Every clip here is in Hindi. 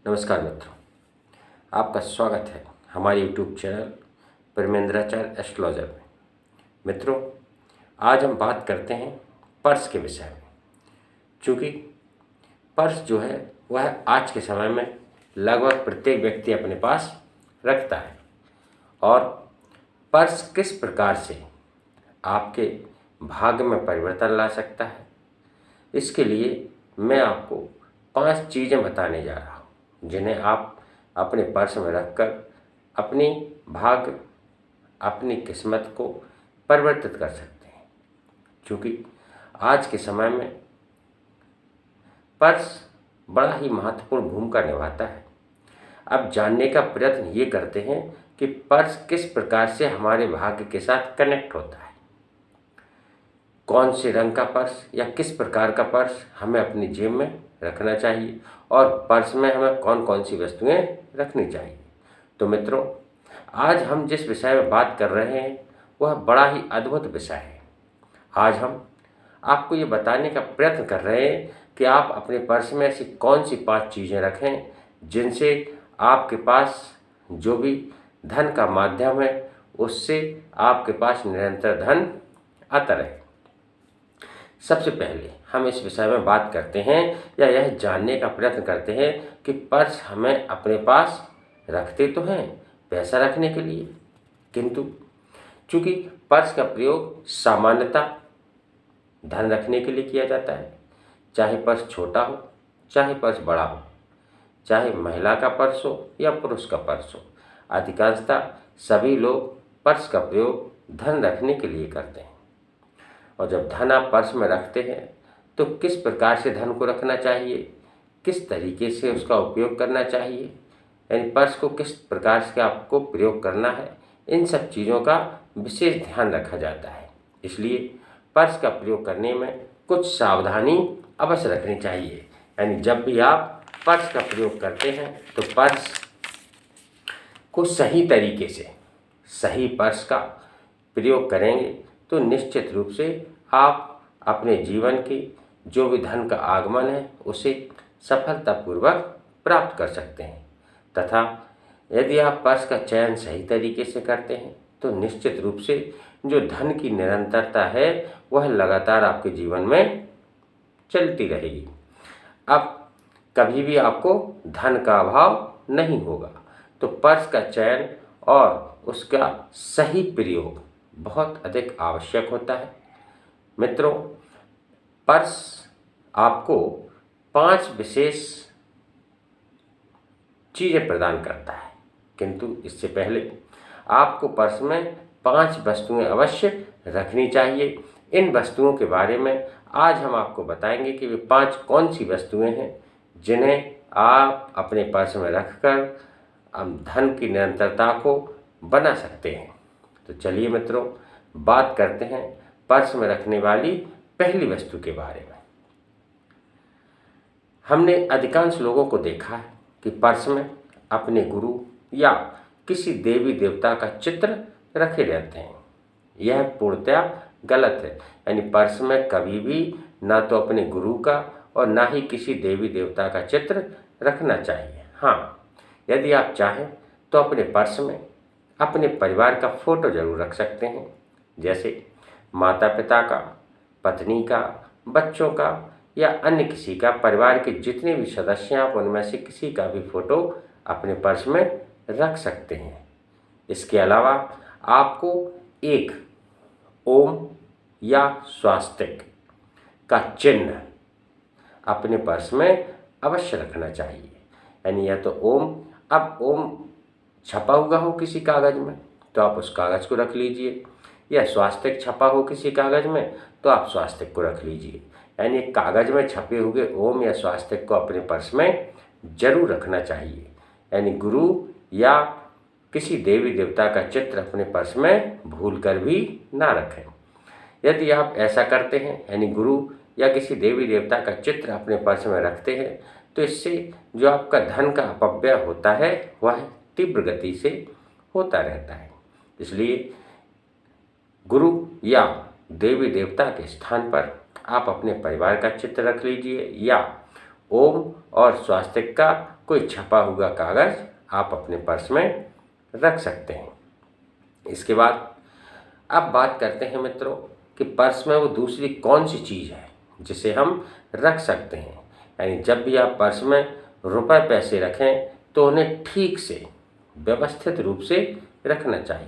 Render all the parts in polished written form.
नमस्कार मित्रों, आपका स्वागत है हमारे यूट्यूब चैनल परमेंद्राचार्य एस्ट्रोलॉजर में। मित्रों, आज हम बात करते हैं पर्स के विषय में। चूँकि पर्स जो है वह आज के समय में लगभग प्रत्येक व्यक्ति अपने पास रखता है, और पर्स किस प्रकार से आपके भाग्य में परिवर्तन ला सकता है, इसके लिए मैं आपको 5 चीज़ें बताने जा रहा हूँ, जिन्हें आप अपने पर्स में रखकर अपनी भाग्य, अपनी किस्मत को परिवर्तित कर सकते हैं। क्योंकि आज के समय में पर्स बड़ा ही महत्वपूर्ण भूमिका निभाता है। अब जानने का प्रयत्न ये करते हैं कि पर्स किस प्रकार से हमारे भाग्य के साथ कनेक्ट होता है। कौन से रंग का पर्स या किस प्रकार का पर्स हमें अपनी जेब में रखना चाहिए, और पर्स में हमें कौन कौन सी वस्तुएं रखनी चाहिए। तो मित्रों, आज हम जिस विषय में बात कर रहे हैं वह बड़ा ही अद्भुत विषय है। आज हम आपको ये बताने का प्रयत्न कर रहे हैं कि आप अपने पर्स में ऐसी कौन सी 5 चीज़ें रखें जिनसे आपके पास जो भी धन का माध्यम है उससे आपके पास निरंतर धन आता रहे। सबसे पहले हम इस विषय में बात करते हैं या यह जानने का प्रयत्न करते हैं कि पर्स हमें अपने पास रखते तो हैं पैसा रखने के लिए, किंतु चूँकि पर्स का प्रयोग सामान्यतः धन रखने के लिए किया जाता है। चाहे पर्स छोटा हो, चाहे पर्स बड़ा हो, चाहे महिला का पर्स हो या पुरुष का पर्स हो, अधिकांशतः सभी लोग पर्स का प्रयोग धन रखने के लिए करते हैं। और जब धन आप पर्स में रखते हैं तो किस प्रकार से धन को रखना चाहिए, किस तरीके से उसका उपयोग करना चाहिए, यानी पर्स को किस प्रकार से आपको प्रयोग करना है, इन सब चीज़ों का विशेष ध्यान रखा जाता है। इसलिए पर्स का प्रयोग करने में कुछ सावधानी अवश्य रखनी चाहिए। यानी जब भी आप पर्स का प्रयोग करते हैं तो पर्स को सही तरीके से सही पर्स का प्रयोग करेंगे तो निश्चित रूप से आप अपने जीवन की जो भी धन का आगमन है उसे सफलतापूर्वक प्राप्त कर सकते हैं। तथा यदि आप पर्स का चयन सही तरीके से करते हैं तो निश्चित रूप से जो धन की निरंतरता है वह लगातार आपके जीवन में चलती रहेगी। अब कभी भी आपको धन का अभाव नहीं होगा। तो पर्स का चयन और उसका सही प्रयोग बहुत अधिक आवश्यक होता है। मित्रों, पर्स आपको 5 विशेष चीज़ें प्रदान करता है, किंतु इससे पहले आपको पर्स में 5 वस्तुएं अवश्य रखनी चाहिए। इन वस्तुओं के बारे में आज हम आपको बताएंगे कि वे 5 कौन सी वस्तुएं हैं जिन्हें आप अपने पर्स में रखकर धन की निरंतरता को बना सकते हैं। तो चलिए मित्रों, बात करते हैं पर्स में रखने वाली पहली वस्तु के बारे में। हमने अधिकांश लोगों को देखा है कि पर्स में अपने गुरु या किसी देवी देवता का चित्र रखे रहते हैं। यह पूर्णतया गलत है। यानी पर्स में कभी भी ना तो अपने गुरु का और ना ही किसी देवी देवता का चित्र रखना चाहिए। हाँ, यदि आप चाहें तो अपने पर्स में अपने परिवार का फोटो जरूर रख सकते हैं, जैसे माता पिता का, पत्नी का, बच्चों का या अन्य किसी का। परिवार के जितने भी सदस्य हैं आप उनमें से किसी का भी फोटो अपने पर्स में रख सकते हैं। इसके अलावा आपको एक ओम या स्वास्तिक का चिन्ह अपने पर्स में अवश्य रखना चाहिए। यानी या तो ओम, अब ओम छपा हुआ हो किसी कागज़ में तो आप उस कागज़ को रख लीजिए, या स्वास्तिक छपा हो किसी कागज़ में तो आप स्वास्तिक को रख लीजिए। यानी कागज़ में छपे हुए ओम या स्वास्तिक को अपने पर्स में जरूर रखना चाहिए। यानी गुरु या किसी देवी देवता का चित्र अपने पर्स में भूलकर भी ना रखें। यदि आप ऐसा करते हैं, यानी गुरु या किसी देवी देवता का चित्र अपने पर्स में रखते हैं, तो इससे जो आपका धन का अपव्यय होता है वह तीव्र गति से होता रहता है। इसलिए गुरु या देवी देवता के स्थान पर आप अपने परिवार का चित्र रख लीजिए, या ओम और स्वास्तिक का कोई छपा हुआ कागज़ आप अपने पर्स में रख सकते हैं। इसके बाद अब बात करते हैं मित्रों कि पर्स में वो दूसरी कौन सी चीज़ है जिसे हम रख सकते हैं। यानी जब भी आप पर्स में रुपए पैसे रखें तो उन्हें ठीक से व्यवस्थित रूप से रखना चाहिए।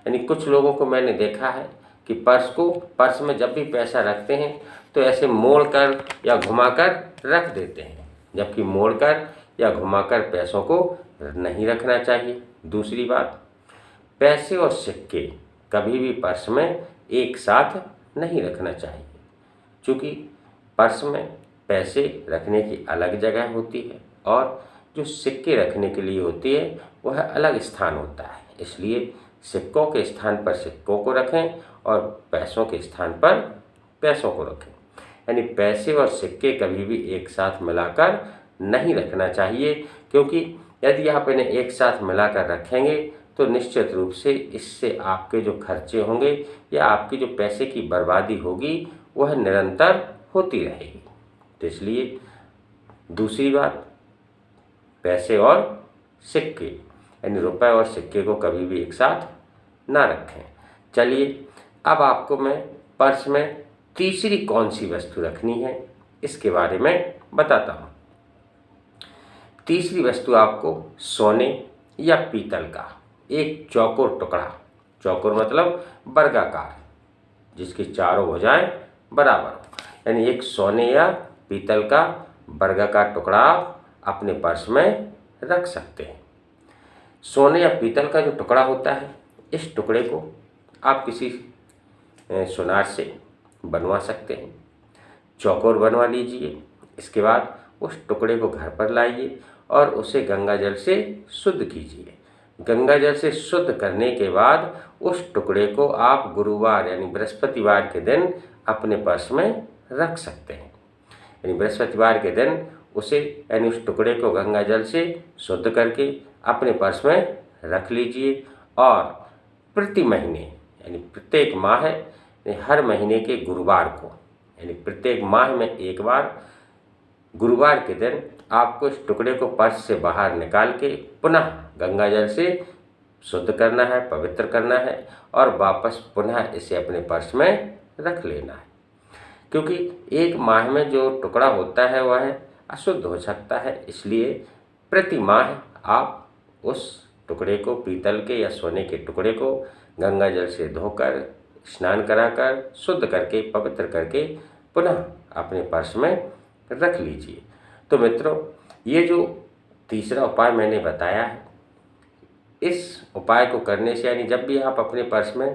यानी कुछ लोगों को मैंने देखा है कि पर्स में जब भी पैसा रखते हैं तो ऐसे मोड़कर या घुमाकर रख देते हैं, जबकि मोड़कर या घुमाकर पैसों को नहीं रखना चाहिए। दूसरी बात, पैसे और सिक्के कभी भी पर्स में एक साथ नहीं रखना चाहिए, क्योंकि पर्स में पैसे रखने की अलग जगह होती है और जो सिक्के रखने के लिए होती है वह अलग स्थान होता है। इसलिए सिक्कों के स्थान पर सिक्कों को रखें और पैसों के स्थान पर पैसों को रखें। यानी पैसे और सिक्के कभी भी एक साथ मिलाकर नहीं रखना चाहिए, क्योंकि यदि आप इन्हें एक साथ मिलाकर रखेंगे तो निश्चित रूप से इससे आपके जो खर्चे होंगे या आपकी जो पैसे की बर्बादी होगी वह निरंतर होती रहेगी। तो इसलिए दूसरी बात, पैसे और सिक्के यानी रुपए और सिक्के को कभी भी एक साथ ना रखें। चलिए अब आपको मैं पर्स में तीसरी कौन सी वस्तु रखनी है इसके बारे में बताता हूँ। तीसरी वस्तु आपको सोने या पीतल का एक चौकोर टुकड़ा, चौकोर मतलब वर्गाकार, जिसकी चारों भुजाएं बराबर हो, यानी एक सोने या पीतल का वर्गाकार टुकड़ा आप अपने पर्स में रख सकते हैं। सोने या पीतल का जो टुकड़ा होता है, इस टुकड़े को आप किसी सुनार से बनवा सकते हैं। चौकोर बनवा लीजिए। इसके बाद उस टुकड़े को घर पर लाइए और उसे गंगा जल से शुद्ध कीजिए। गंगा जल से शुद्ध करने के बाद उस टुकड़े को आप गुरुवार यानी बृहस्पतिवार के दिन अपने पर्स में रख सकते हैं। यानी बृहस्पतिवार के दिन उसे यानी उस टुकड़े को गंगा जल से शुद्ध करके अपने पर्स में रख लीजिए और प्रति महीने यानी प्रत्येक माह हर महीने के गुरुवार को यानी प्रत्येक माह में एक बार गुरुवार के दिन आपको इस टुकड़े को पर्स से बाहर निकाल के पुनः गंगा जल से शुद्ध करना है, पवित्र करना है और वापस पुनः इसे अपने पर्स में रख लेना है। क्योंकि एक माह में जो टुकड़ा होता है वह अशुद्ध हो सकता है, इसलिए प्रति माह आप उस टुकड़े को, पीतल के या सोने के टुकड़े को गंगा जल से धोकर, स्नान कराकर, शुद्ध करके, पवित्र करके पुनः अपने पर्स में रख लीजिए। तो मित्रों, ये जो तीसरा उपाय मैंने बताया है, इस उपाय को करने से यानी जब भी आप अपने पर्स में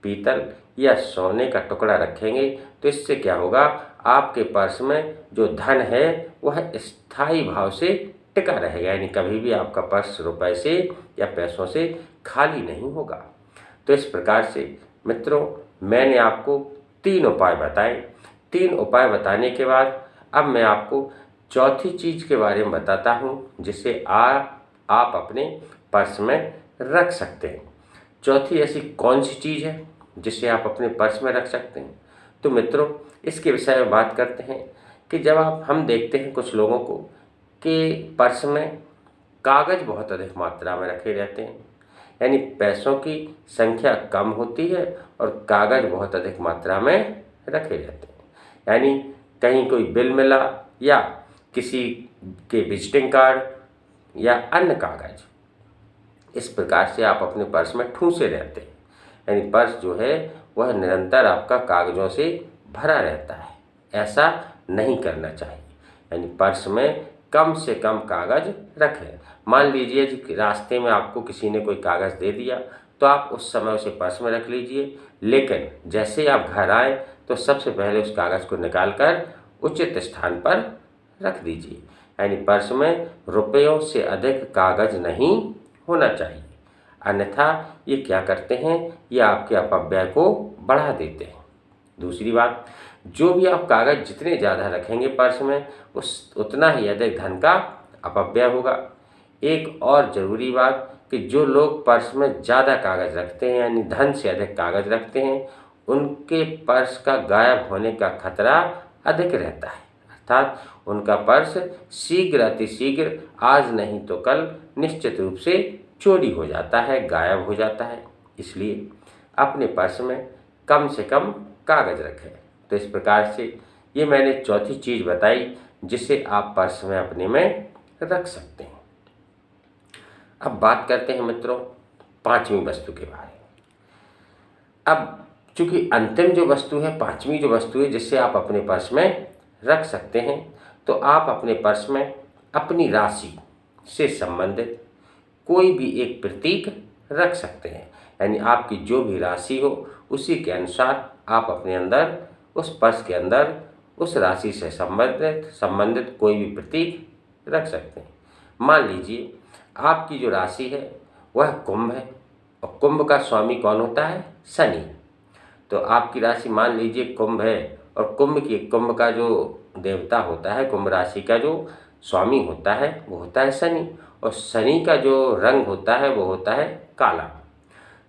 पीतल या सोने का टुकड़ा रखेंगे तो इससे क्या होगा, आपके पर्स में जो धन है वह स्थायी भाव से टिका रहेगा। यानी कभी भी आपका पर्स रुपए से या पैसों से खाली नहीं होगा। तो इस प्रकार से मित्रों, मैंने आपको 3 उपाय बताए। 3 उपाय बताने के बाद अब मैं आपको चौथी चीज़ के बारे में बताता हूँ जिसे आप अपने पर्स में रख सकते हैं। चौथी ऐसी कौन सी चीज़ है जिसे आप अपने पर्स में रख सकते हैं? तो मित्रों, इसके विषय में बात करते हैं कि जब हम देखते हैं कुछ लोगों को कि पर्स में कागज़ बहुत अधिक मात्रा में रखे रहते हैं। यानी पैसों की संख्या कम होती है और कागज़ बहुत अधिक मात्रा में रखे रहते हैं। यानी कहीं कोई बिल मिला या किसी के विजिटिंग कार्ड या अन्य कागज़, इस प्रकार से आप अपने पर्स में ठूंसे रहते हैं। यानी पर्स जो है वह निरंतर आपका कागज़ों से भरा रहता है। ऐसा नहीं करना चाहिए। यानी पर्स में कम से कम कागज़ रखें। मान लीजिए कि रास्ते में आपको किसी ने कोई कागज़ दे दिया तो आप उस समय उसे पर्स में रख लीजिए, लेकिन जैसे ही आप घर आए तो सबसे पहले उस कागज़ को निकाल कर उचित स्थान पर रख दीजिए। यानी पर्स में रुपयों से अधिक कागज़ नहीं होना चाहिए, अन्यथा ये क्या करते हैं, ये आपके अपव्यय को बढ़ा देते हैं। दूसरी बात, जो भी आप कागज़ जितने ज़्यादा रखेंगे पर्स में उतना ही अधिक धन का अपव्यय होगा। एक और ज़रूरी बात कि जो लोग पर्स में ज़्यादा कागज़ रखते हैं यानी धन से अधिक कागज़ रखते हैं, उनके पर्स का गायब होने का खतरा अधिक रहता है। अर्थात उनका पर्स शीघ्र अतिशीघ्र आज नहीं तो कल निश्चित रूप से चोरी हो जाता है, गायब हो जाता है। इसलिए अपने पर्स में कम से कम कागज़ रखें। तो इस प्रकार से ये मैंने चौथी चीज़ बताई जिसे आप पर्स में अपने में रख सकते हैं। अब बात करते हैं मित्रों पांचवी वस्तु के बारे में। अब चूंकि अंतिम जो वस्तु है, पांचवी जो वस्तु है जिससे आप अपने पर्स में रख सकते हैं, तो आप अपने पर्स में अपनी राशि से संबंधित कोई भी एक प्रतीक रख सकते हैं। यानी आपकी जो भी राशि हो उसी के अनुसार आप अपने अंदर उस पर्स के अंदर उस राशि से संबंधित कोई भी प्रतीक रख सकते हैं। मान लीजिए आपकी जो राशि है वह कुंभ है और कुंभ का स्वामी कौन होता है? शनि। तो आपकी राशि मान लीजिए कुंभ है और कुंभ का जो देवता होता है, कुंभ राशि का जो स्वामी होता है वो होता है शनि, और शनि का जो रंग होता है वो होता है काला।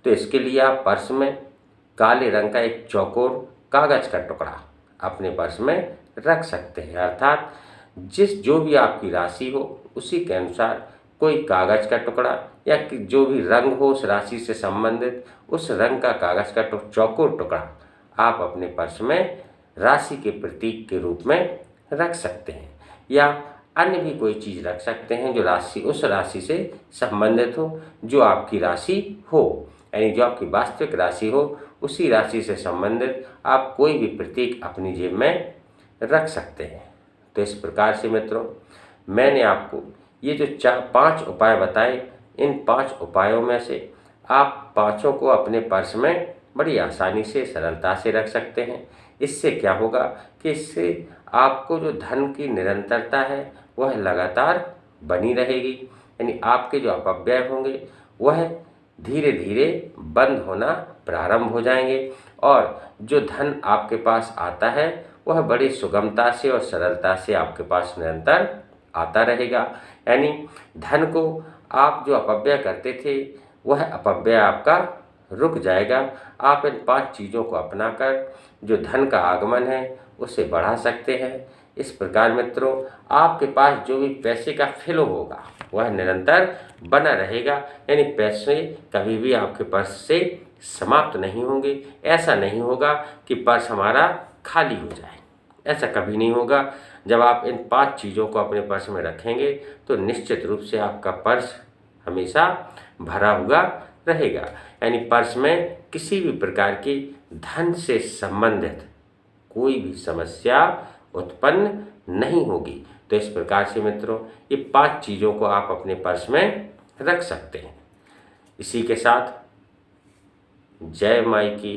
तो इसके लिए आप पर्स में काले रंग का एक चौकोर कागज का टुकड़ा अपने पर्स में रख सकते हैं। अर्थात जो भी आपकी राशि हो उसी के अनुसार कोई कागज का टुकड़ा या जो भी रंग हो उस राशि से संबंधित उस रंग का कागज का चौकोर टुकड़ा आप अपने पर्स में राशि के प्रतीक के रूप में रख सकते हैं। या अन्य भी कोई चीज़ रख सकते हैं जो उस राशि से संबंधित हो, जो आपकी राशि हो, यानी जो आपकी वास्तविक राशि हो उसी राशि से संबंधित आप कोई भी प्रतीक अपनी जेब में रख सकते हैं। तो इस प्रकार से मित्रों मैंने आपको ये जो 5 उपाय बताए, इन 5 उपायों में से आप पाँचों को अपने पर्स में बड़ी आसानी से सरलता से रख सकते हैं। इससे क्या होगा कि इससे आपको जो धन की निरंतरता है वह लगातार बनी रहेगी। यानी आपके जो अपव्यय होंगे वह धीरे धीरे बंद होना प्रारंभ हो जाएंगे और जो धन आपके पास आता है वह बड़ी सुगमता से और सरलता से आपके पास निरंतर आता रहेगा। यानी धन को आप जो अपव्यय करते थे वह अपव्यय आपका रुक जाएगा। आप इन 5 चीज़ों को अपनाकर जो धन का आगमन है उसे बढ़ा सकते हैं। इस प्रकार मित्रों आपके पास जो भी पैसे का फ्लो होगा वह निरंतर बना रहेगा। यानी पैसे कभी भी आपके पर्स से समाप्त नहीं होंगे। ऐसा नहीं होगा कि पर्स हमारा खाली हो जाए, ऐसा कभी नहीं होगा। जब आप इन 5 चीज़ों को अपने पर्स में रखेंगे तो निश्चित रूप से आपका पर्स हमेशा भरा हुआ रहेगा। यानी पर्स में किसी भी प्रकार की धन से संबंधित कोई भी समस्या उत्पन्न नहीं होगी। तो इस प्रकार से मित्रों ये 5 चीज़ों को आप अपने पर्स में रख सकते हैं। इसी के साथ जय माई की